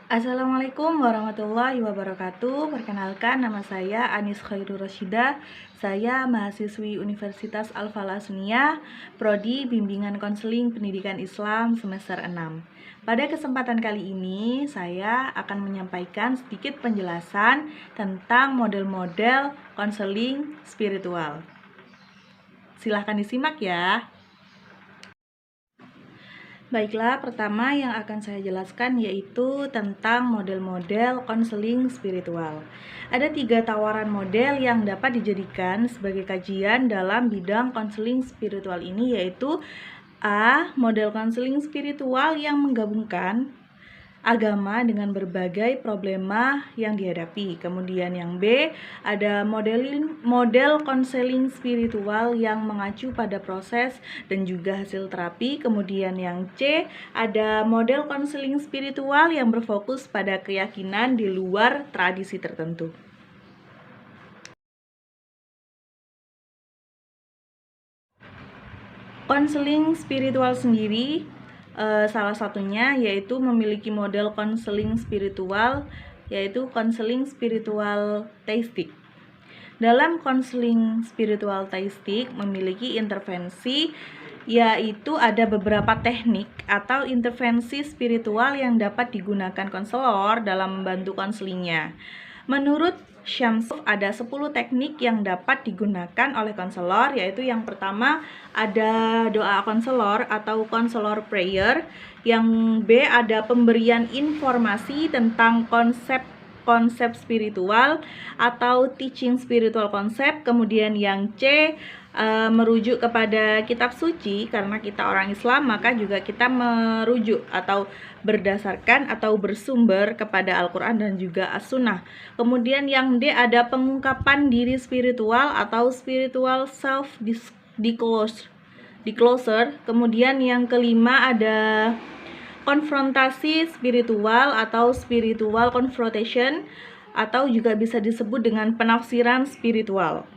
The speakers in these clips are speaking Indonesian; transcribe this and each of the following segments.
Assalamualaikum warahmatullahi wabarakatuh. Perkenalkan, nama saya Anis Khairur Rasyidah. Saya mahasiswi Universitas Al-Falah Sunniyah, Prodi Bimbingan Konseling Pendidikan Islam semester 6. Pada kesempatan kali ini, saya akan menyampaikan sedikit penjelasan tentang model-model konseling spiritual. Silahkan disimak ya. Baiklah, pertama yang akan saya jelaskan yaitu tentang model-model konseling spiritual. Ada 3 tawaran model yang dapat dijadikan sebagai kajian dalam bidang konseling spiritual ini, yaitu A. Model konseling spiritual yang menggabungkan agama dengan berbagai problema yang dihadapi. Kemudian yang B, ada model konseling spiritual yang mengacu pada proses dan juga hasil terapi. Kemudian yang C, ada model konseling spiritual yang berfokus pada keyakinan di luar tradisi tertentu. Konseling spiritual sendiri salah satunya yaitu memiliki model konseling spiritual, yaitu konseling spiritual teistik. Dalam konseling spiritual teistik memiliki intervensi, yaitu ada beberapa teknik atau intervensi spiritual yang dapat digunakan konselor dalam membantu konselingnya. Menurut Syamsuf, ada 10 teknik yang dapat digunakan oleh konselor, yaitu yang pertama ada doa konselor atau konselor prayer. Yang B, ada pemberian informasi tentang konsep spiritual atau teaching spiritual konsep. Kemudian yang C, merujuk kepada kitab suci, karena kita orang Islam maka juga kita merujuk atau berdasarkan atau bersumber kepada Al-Quran dan juga As-Sunnah. Kemudian yang D, ada pengungkapan diri spiritual atau spiritual self disclosure. Kemudian yang kelima ada konfrontasi spiritual atau spiritual confrontation, atau juga bisa disebut dengan penafsiran spiritual.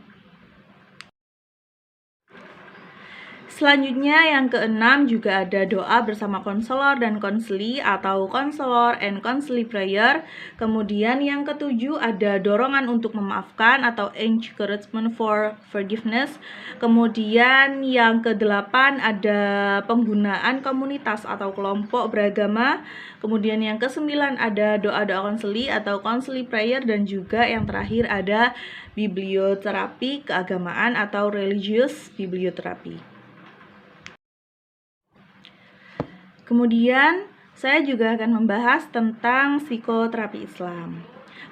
Selanjutnya yang keenam juga ada doa bersama konselor dan konseli atau konselor and konseli prayer. Kemudian yang ketujuh ada dorongan untuk memaafkan atau encouragement for forgiveness. Kemudian yang kedelapan ada penggunaan komunitas atau kelompok beragama. Kemudian yang kesembilan ada doa-doa konseli atau konseli prayer, dan juga yang terakhir ada biblioterapi keagamaan atau religious biblioterapi. Kemudian saya juga akan membahas tentang psikoterapi Islam.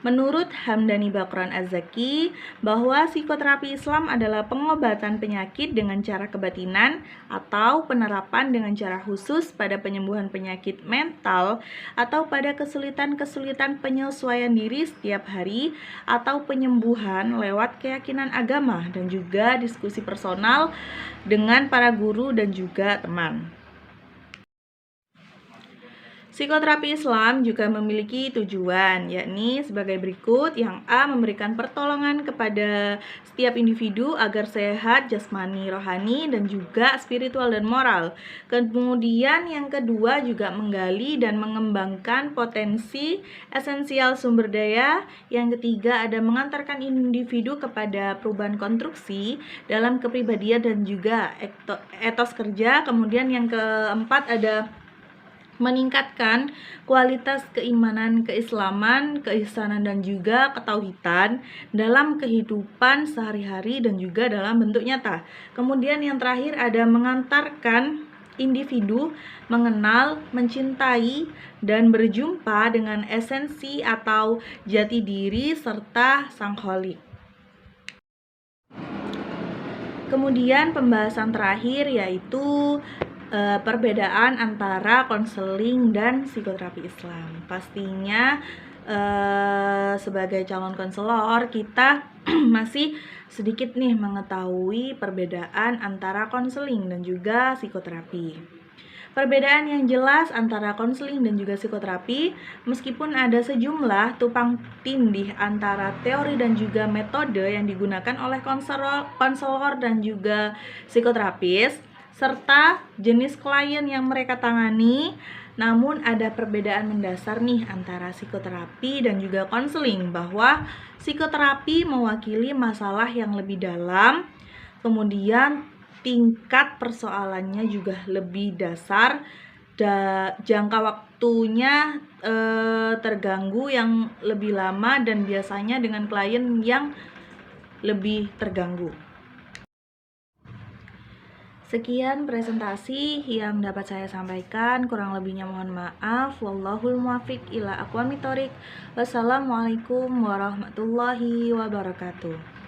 Menurut Hamdani Bakran Az-Zaki, bahwa psikoterapi Islam adalah pengobatan penyakit dengan cara kebatinan atau penerapan dengan cara khusus pada penyembuhan penyakit mental atau pada kesulitan-kesulitan penyesuaian diri setiap hari, atau penyembuhan lewat keyakinan agama dan juga diskusi personal dengan para guru dan juga teman. Psikoterapi Islam juga memiliki tujuan, yakni sebagai berikut. Yang A, memberikan pertolongan kepada setiap individu agar sehat jasmani, rohani, dan juga spiritual dan moral. Kemudian yang kedua juga menggali dan mengembangkan potensi esensial sumber daya. Yang ketiga ada mengantarkan individu kepada perubahan konstruksi dalam kepribadian dan juga etos kerja. Kemudian yang keempat ada meningkatkan kualitas keimanan, keislaman, keihsanan, dan juga ketauhidan dalam kehidupan sehari-hari dan juga dalam bentuk nyata. Kemudian yang terakhir ada mengantarkan individu mengenal, mencintai, dan berjumpa dengan esensi atau jati diri serta Sang Khalik. Kemudian pembahasan terakhir yaitu perbedaan antara konseling dan psikoterapi Islam. Pastinya sebagai calon konselor kita masih sedikit nih mengetahui perbedaan antara konseling dan juga psikoterapi. Perbedaan yang jelas antara konseling dan juga psikoterapi, meskipun ada sejumlah tumpang tindih antara teori dan juga metode yang digunakan oleh konselor dan juga psikoterapis, serta jenis klien yang mereka tangani, Namun ada perbedaan mendasar nih antara psikoterapi dan juga konseling, bahwa psikoterapi mewakili masalah yang lebih dalam, kemudian tingkat persoalannya juga lebih dasar, jangka waktunya terganggu yang lebih lama, dan biasanya dengan klien yang lebih terganggu. Sekian presentasi yang dapat saya sampaikan, kurang lebihnya mohon maaf. Wallahul muwaffiq ila aqwamit thoriq. Wassalamualaikum warahmatullahi wabarakatuh.